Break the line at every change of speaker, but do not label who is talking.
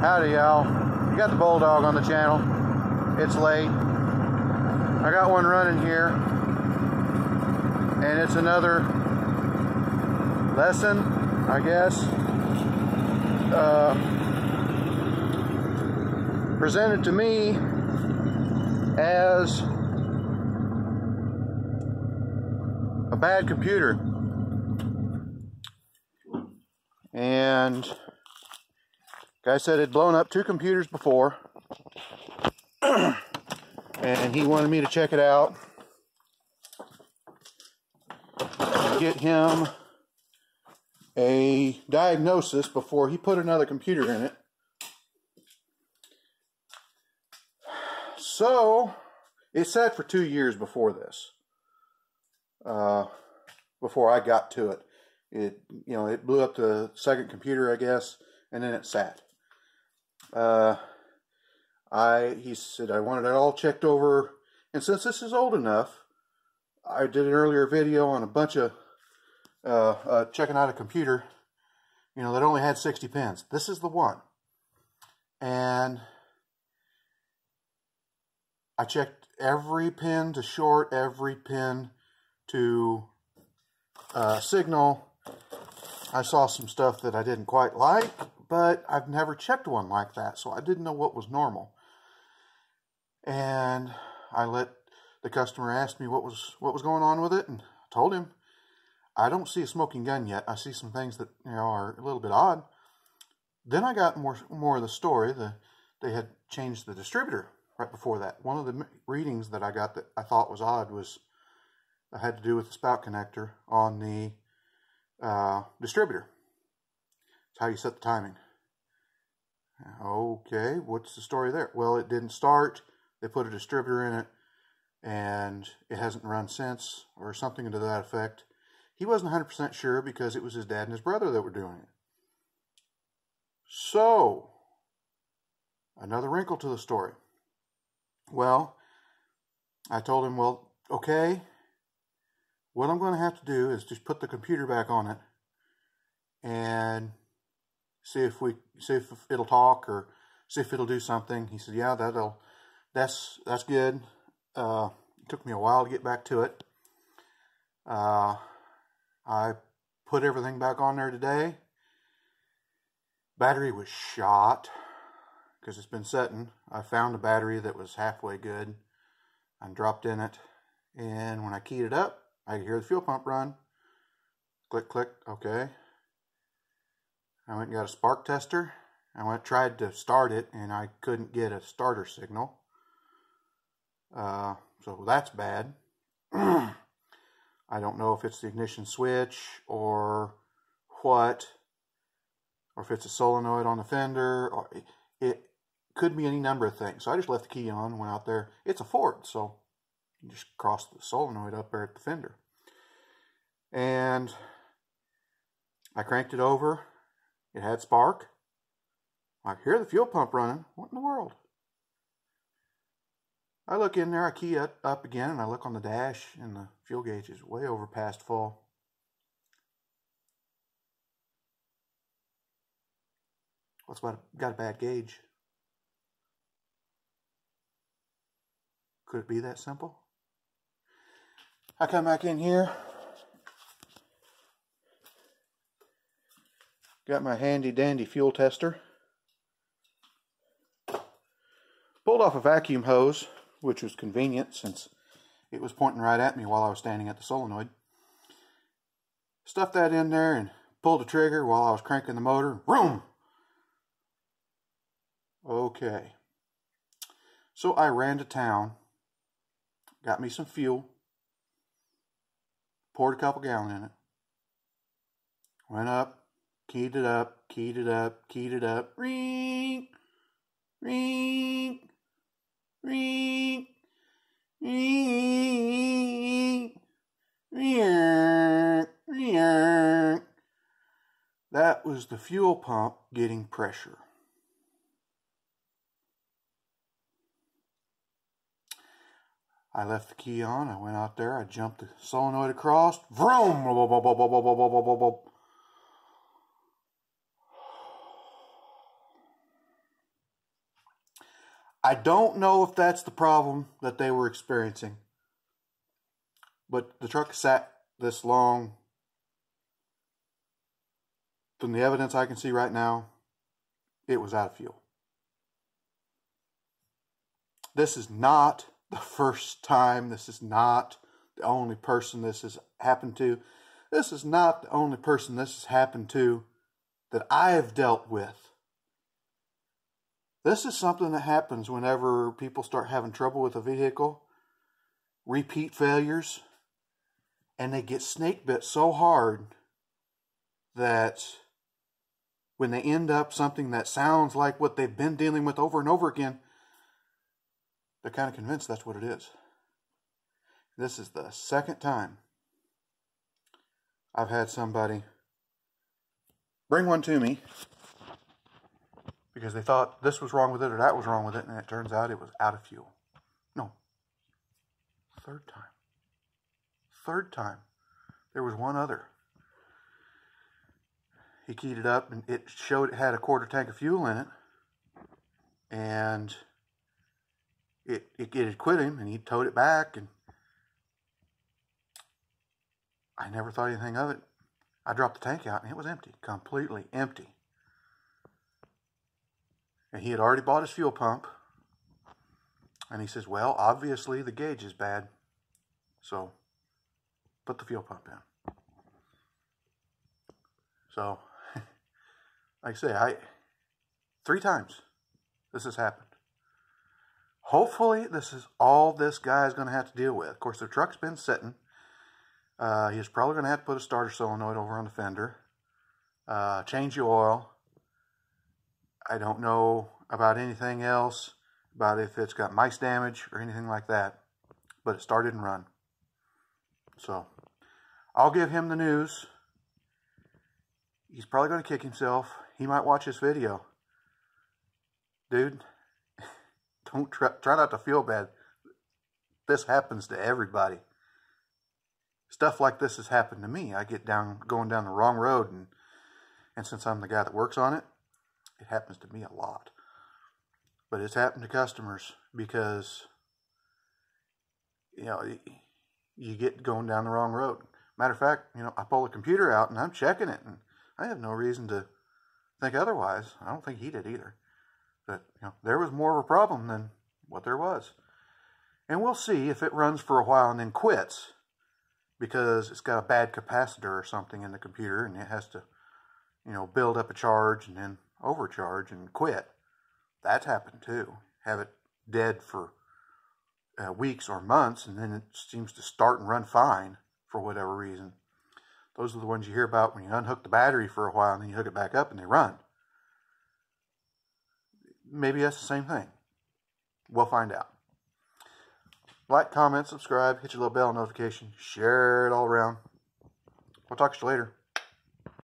Howdy, y'all. You got the Bulldog on the channel. It's late. I got one running here, and it's another lesson, I guess, presented to me as a bad computer. And guy said he'd blown up 2 computers before, and he wanted me to check it out and get him a diagnosis before he put another computer in it. So it sat for 2 years before this, before I got to it. It blew up the second computer, I guess, and then it sat. He said I wanted it all checked over, and since this is old enough, I did an earlier video on a bunch of checking out a computer, that only had 60 pins. This is the one, and I checked every pin to short, every pin to signal. I saw some stuff that I didn't quite like, but I've never checked one like that, so I didn't know what was normal. And I let the customer ask me what was going on with it, and I told him I don't see a smoking gun yet. I see some things that are a little bit odd. Then I got more of the story. They had changed the distributor right before that. One of the readings that I got that I thought was odd had to do with the spout connector on the distributor. It's how you set the timing. Okay, what's the story there? Well, it didn't start. They put a distributor in it, and it hasn't run since, or something to that effect. He wasn't 100% sure because it was his dad and his brother that were doing it. So, another wrinkle to the story. Well, I told him, well, okay, what I'm going to have to do is just put the computer back on it and see if it'll talk, or see if it'll do something. He said, yeah, that's good. It took me a while to get back to it. I put everything back on there today. Battery was shot because it's been setting. I found a battery that was halfway good. I dropped in it, and when I keyed it up, I could hear the fuel pump run. Click, click, okay. I went and got a spark tester. I tried to start it, and I couldn't get a starter signal. So that's bad. I don't know if it's the ignition switch or what, or if it's a solenoid on the fender, or it could be any number of things. So I just left the key on, went out there. It's a Ford, so you just cross the solenoid up there at the fender. And I cranked it over. It had spark. I hear the fuel pump running. What in the world? I look in there, I key it up again, and I look on the dash, and the fuel gauge is way over past full. What's got a bad gauge? Could it be that simple? I come back in here. Got my handy dandy fuel tester. Pulled off a vacuum hose, which was convenient since it was pointing right at me while I was standing at the solenoid. Stuffed that in there and pulled the trigger while I was cranking the motor. Vroom! Okay. So I ran to town, got me some fuel, poured a couple gallons in it, went up, keyed it up, keyed it up, keyed it up, ring, ring, ring, ring, ring, ring. That was the fuel pump getting pressure. I left the key on, I went out there, I jumped the solenoid across, vroom, I don't know if that's the problem that they were experiencing, but the truck sat this long. From the evidence I can see right now, it was out of fuel. This is not the first time. This is not the only person this has happened to. This is not the only person this has happened to that I have dealt with. This is something that happens whenever people start having trouble with a vehicle, repeat failures, and they get snake bit so hard that when they end up something that sounds like what they've been dealing with over and over again, they're kind of convinced that's what it is. This is the second time I've had somebody bring one to me because they thought this was wrong with it or that was wrong with it, and it turns out it was out of fuel. No. Third time. Third time. There was one other. He keyed it up and it showed it had a quarter tank of fuel in it, and it had quit him, and he towed it back, and I never thought anything of it. I dropped the tank out and it was empty, completely empty. And he had already bought his fuel pump, and he says, well, obviously the gauge is bad, so put the fuel pump in. So, like I say, 3 times this has happened. Hopefully, this is all this guy is going to have to deal with. Of course, the truck's been sitting. He's probably going to have to put a starter solenoid over on the fender, change the oil. I don't know about anything else, about if it's got mice damage or anything like that, but it started and run. So, I'll give him the news. He's probably going to kick himself. He might watch this video. Dude, don't try not to feel bad. This happens to everybody. Stuff like this has happened to me. I get going down the wrong road, and since I'm the guy that works on it, it happens to me a lot. But it's happened to customers because, you know, you get going down the wrong road. Matter of fact, you know, I pull the computer out and I'm checking it, and I have no reason to think otherwise. I don't think he did either. But, you know, there was more of a problem than what there was. And we'll see if it runs for a while and then quits because it's got a bad capacitor or something in the computer, and it has to, you know, build up a charge and then overcharge and quit. That's happened too. Have it dead for weeks or months, and then it seems to start and run fine for whatever reason. Those are the ones you hear about when you unhook the battery for a while and then you hook it back up and they run. Maybe that's the same thing. We'll find out. Like, comment, subscribe, hit your little bell notification, share it all around. I'll talk to you later.